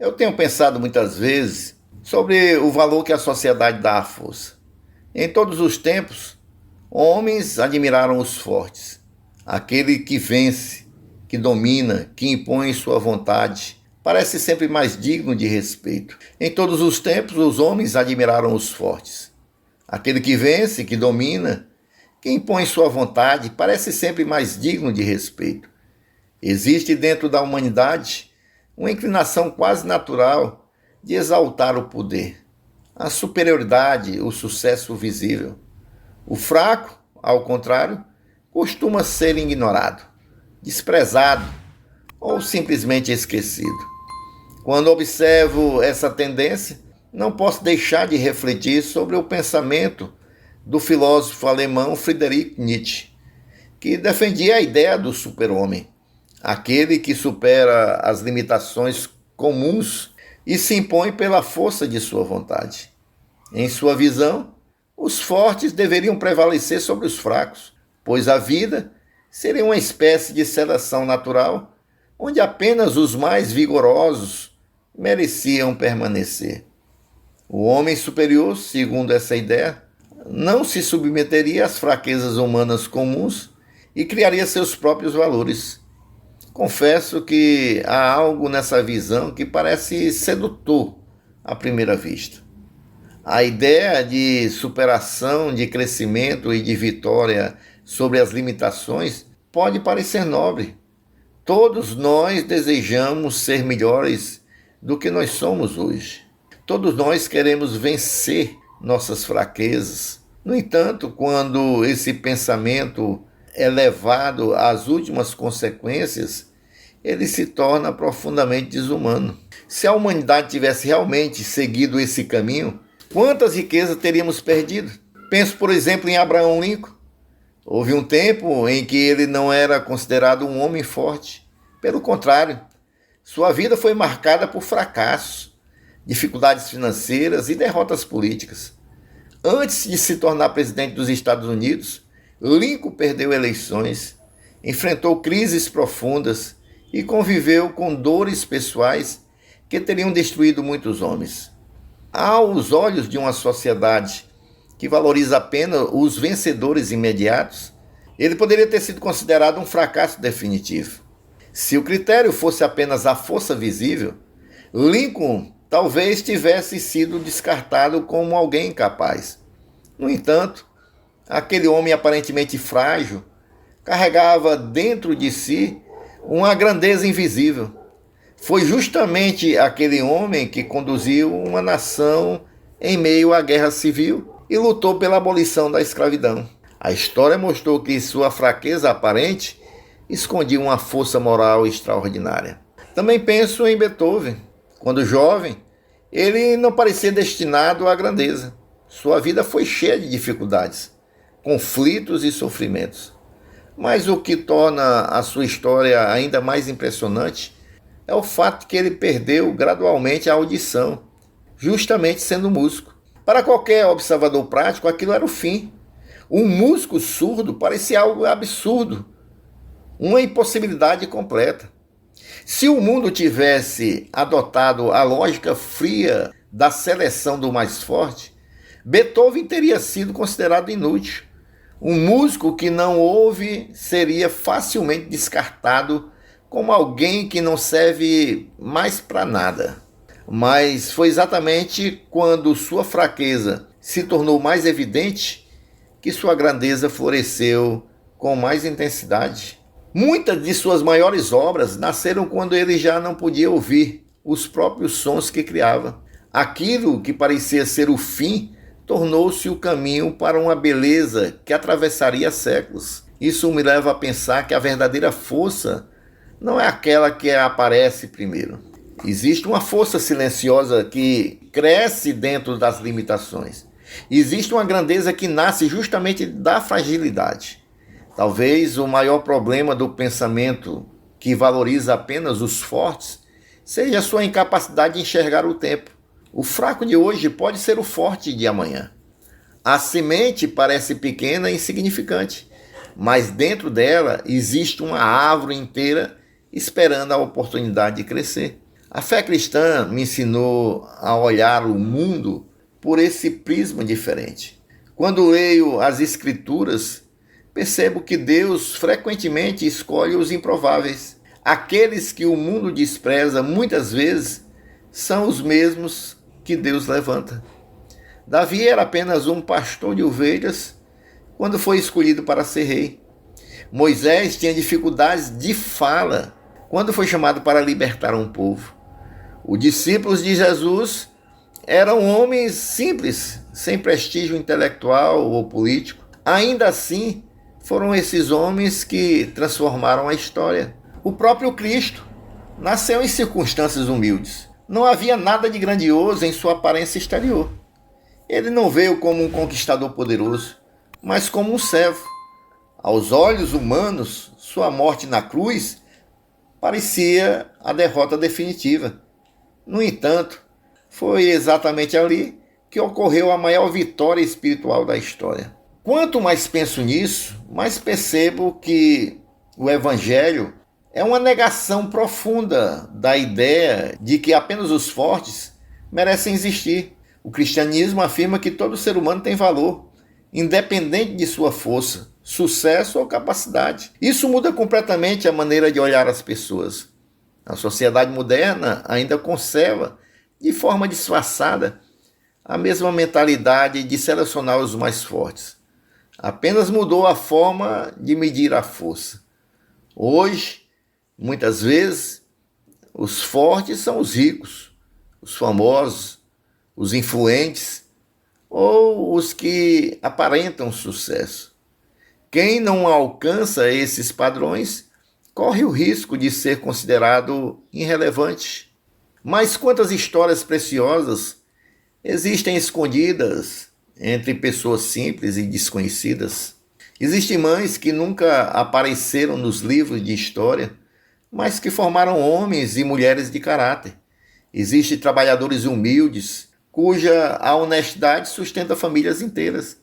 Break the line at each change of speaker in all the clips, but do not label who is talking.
Eu tenho pensado muitas vezes sobre o valor que a sociedade dá à força. Em todos os tempos, homens admiraram os fortes, aquele que vence, que domina, que impõe sua vontade. Parece sempre mais digno de respeito. Em todos os tempos, os homens admiraram os fortes. Aquele que vence, que domina, que impõe sua vontade, parece sempre mais digno de respeito. Existe dentro da humanidade uma inclinação quase natural de exaltar o poder, a superioridade, o sucesso visível. O fraco, ao contrário, costuma ser ignorado, desprezado ou simplesmente esquecido. Quando observo essa tendência, não posso deixar de refletir sobre o pensamento do filósofo alemão Friedrich Nietzsche, que defendia a ideia do super-homem, aquele que supera as limitações comuns e se impõe pela força de sua vontade. Em sua visão, os fortes deveriam prevalecer sobre os fracos, pois a vida seria uma espécie de seleção natural, onde apenas os mais vigorosos mereciam permanecer. O homem superior, segundo essa ideia, não se submeteria às fraquezas humanas comuns e criaria seus próprios valores. Confesso que há algo nessa visão que parece sedutor à primeira vista. A ideia de superação, de crescimento e de vitória sobre as limitações pode parecer nobre. Todos nós desejamos ser melhores do que nós somos hoje. Todos nós queremos vencer nossas fraquezas. No entanto, quando esse pensamento é levado às últimas consequências, ele se torna profundamente desumano. Se a humanidade tivesse realmente seguido esse caminho, quantas riquezas teríamos perdido? Penso, por exemplo, em Abraham Lincoln. Houve um tempo em que ele não era considerado um homem forte. Pelo contrário, sua vida foi marcada por fracassos, dificuldades financeiras e derrotas políticas. Antes de se tornar presidente dos Estados Unidos, Lincoln perdeu eleições, enfrentou crises profundas e conviveu com dores pessoais que teriam destruído muitos homens. Aos olhos de uma sociedade que valoriza apenas os vencedores imediatos, ele poderia ter sido considerado um fracasso definitivo. Se o critério fosse apenas a força visível, Lincoln talvez tivesse sido descartado como alguém incapaz. No entanto, aquele homem aparentemente frágil carregava dentro de si uma grandeza invisível. Foi justamente aquele homem que conduziu uma nação em meio à guerra civil e lutou pela abolição da escravidão. A história mostrou que sua fraqueza aparente escondia uma força moral extraordinária. Também penso em Beethoven. Quando jovem, ele não parecia destinado à grandeza. Sua vida foi cheia de dificuldades, conflitos e sofrimentos. Mas o que torna a sua história ainda mais impressionante é o fato de que ele perdeu gradualmente a audição, justamente sendo músico. Para qualquer observador prático, aquilo era o fim. Um músico surdo parecia algo absurdo, uma impossibilidade completa. Se o mundo tivesse adotado a lógica fria da seleção do mais forte, Beethoven teria sido considerado inútil. Um músico que não ouve seria facilmente descartado como alguém que não serve mais para nada. Mas foi exatamente quando sua fraqueza se tornou mais evidente que sua grandeza floresceu com mais intensidade. Muitas de suas maiores obras nasceram quando ele já não podia ouvir os próprios sons que criava. Aquilo que parecia ser o fim tornou-se o caminho para uma beleza que atravessaria séculos. Isso me leva a pensar que a verdadeira força não é aquela que aparece primeiro. Existe uma força silenciosa que cresce dentro das limitações. Existe uma grandeza que nasce justamente da fragilidade. Talvez o maior problema do pensamento que valoriza apenas os fortes seja a sua incapacidade de enxergar o tempo. O fraco de hoje pode ser o forte de amanhã. A semente parece pequena e insignificante, mas dentro dela existe uma árvore inteira esperando a oportunidade de crescer. A fé cristã me ensinou a olhar o mundo por esse prisma diferente. Quando leio as Escrituras, percebo que Deus frequentemente escolhe os improváveis. Aqueles que o mundo despreza muitas vezes são os mesmos que Deus levanta. Davi era apenas um pastor de ovelhas quando foi escolhido para ser rei. Moisés tinha dificuldades de fala quando foi chamado para libertar um povo. Os discípulos de Jesus eram homens simples, sem prestígio intelectual ou político. Ainda assim, foram esses homens que transformaram a história. O próprio Cristo nasceu em circunstâncias humildes. Não havia nada de grandioso em sua aparência exterior. Ele não veio como um conquistador poderoso, mas como um servo. Aos olhos humanos, sua morte na cruz parecia a derrota definitiva. No entanto, foi exatamente ali que ocorreu a maior vitória espiritual da história. Quanto mais penso nisso, mais percebo que o Evangelho é uma negação profunda da ideia de que apenas os fortes merecem existir. O cristianismo afirma que todo ser humano tem valor, independente de sua força, sucesso ou capacidade. Isso muda completamente a maneira de olhar as pessoas. A sociedade moderna ainda conserva, de forma disfarçada, a mesma mentalidade de selecionar os mais fortes. Apenas mudou a forma de medir a força. Hoje, muitas vezes, os fortes são os ricos, os famosos, os influentes ou os que aparentam sucesso. Quem não alcança esses padrões corre o risco de ser considerado irrelevante. Mas quantas histórias preciosas existem escondidas entre pessoas simples e desconhecidas. Existem mães que nunca apareceram nos livros de história, mas que formaram homens e mulheres de caráter. Existem trabalhadores humildes, cuja a honestidade sustenta famílias inteiras.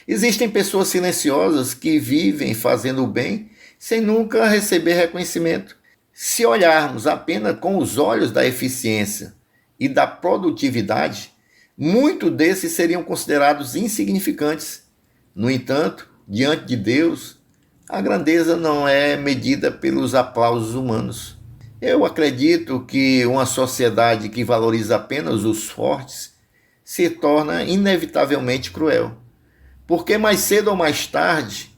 Existem pessoas silenciosas que vivem fazendo o bem sem nunca receber reconhecimento. Se olharmos apenas com os olhos da eficiência e da produtividade, muitos desses seriam considerados insignificantes. No entanto, diante de Deus, a grandeza não é medida pelos aplausos humanos. Eu acredito que uma sociedade que valoriza apenas os fortes se torna inevitavelmente cruel, porque mais cedo ou mais tarde,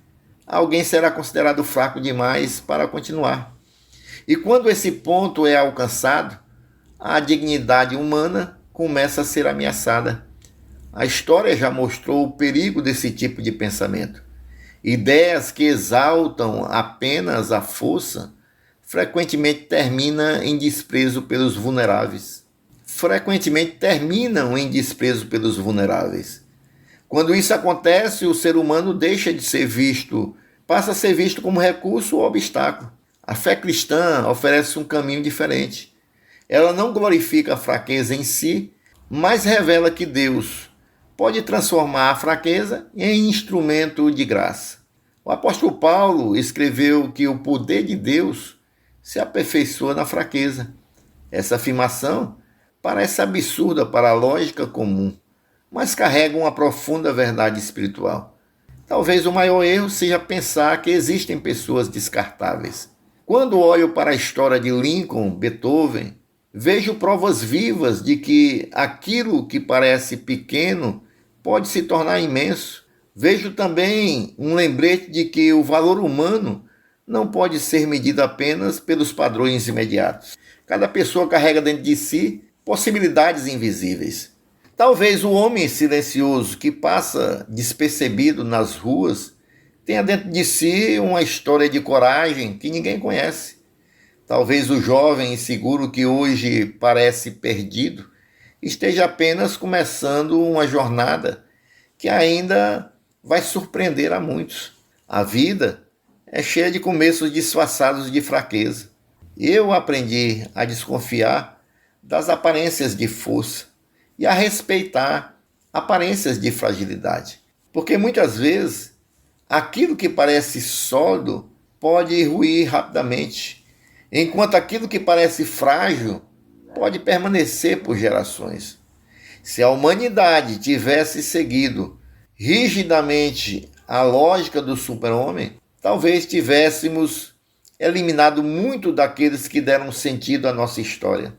alguém será considerado fraco demais para continuar. E quando esse ponto é alcançado, a dignidade humana começa a ser ameaçada. A história já mostrou o perigo desse tipo de pensamento. Ideias que exaltam apenas a força frequentemente terminam em desprezo pelos vulneráveis. Quando isso acontece, o ser humano deixa de ser visto, passa a ser visto como recurso ou obstáculo. A fé cristã oferece um caminho diferente. Ela não glorifica a fraqueza em si, mas revela que Deus pode transformar a fraqueza em instrumento de graça. O apóstolo Paulo escreveu que o poder de Deus se aperfeiçoa na fraqueza. Essa afirmação parece absurda para a lógica comum, mas carrega uma profunda verdade espiritual. Talvez o maior erro seja pensar que existem pessoas descartáveis. Quando olho para a história de Lincoln, Beethoven, vejo provas vivas de que aquilo que parece pequeno pode se tornar imenso. Vejo também um lembrete de que o valor humano não pode ser medido apenas pelos padrões imediatos. Cada pessoa carrega dentro de si possibilidades invisíveis. Talvez o homem silencioso que passa despercebido nas ruas tenha dentro de si uma história de coragem que ninguém conhece. Talvez o jovem inseguro que hoje parece perdido esteja apenas começando uma jornada que ainda vai surpreender a muitos. A vida é cheia de começos disfarçados de fraqueza. Eu aprendi a desconfiar das aparências de força e a respeitar aparências de fragilidade. Porque muitas vezes aquilo que parece sólido pode ruir rapidamente, enquanto aquilo que parece frágil pode permanecer por gerações. Se a humanidade tivesse seguido rigidamente a lógica do super-homem, talvez tivéssemos eliminado muito daqueles que deram sentido à nossa história.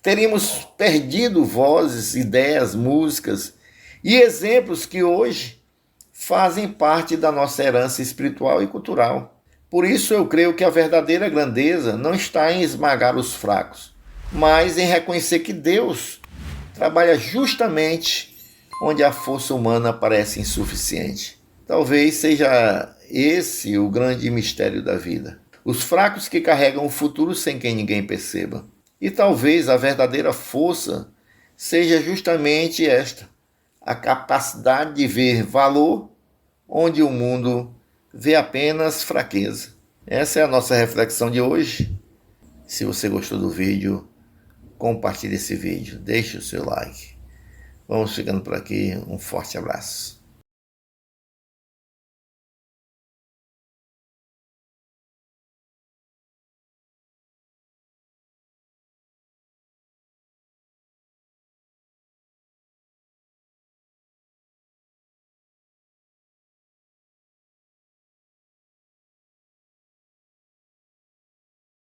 Teríamos perdido vozes, ideias, músicas e exemplos que hoje fazem parte da nossa herança espiritual e cultural. Por isso eu creio que a verdadeira grandeza não está em esmagar os fracos, mas em reconhecer que Deus trabalha justamente onde a força humana parece insuficiente. Talvez seja esse o grande mistério da vida. Os fracos que carregam o futuro sem que ninguém perceba. E talvez a verdadeira força seja justamente esta, a capacidade de ver valor onde o mundo vê apenas fraqueza. Essa é a nossa reflexão de hoje. Se você gostou do vídeo, compartilhe esse vídeo, deixe o seu like. Vamos ficando por aqui, um forte abraço.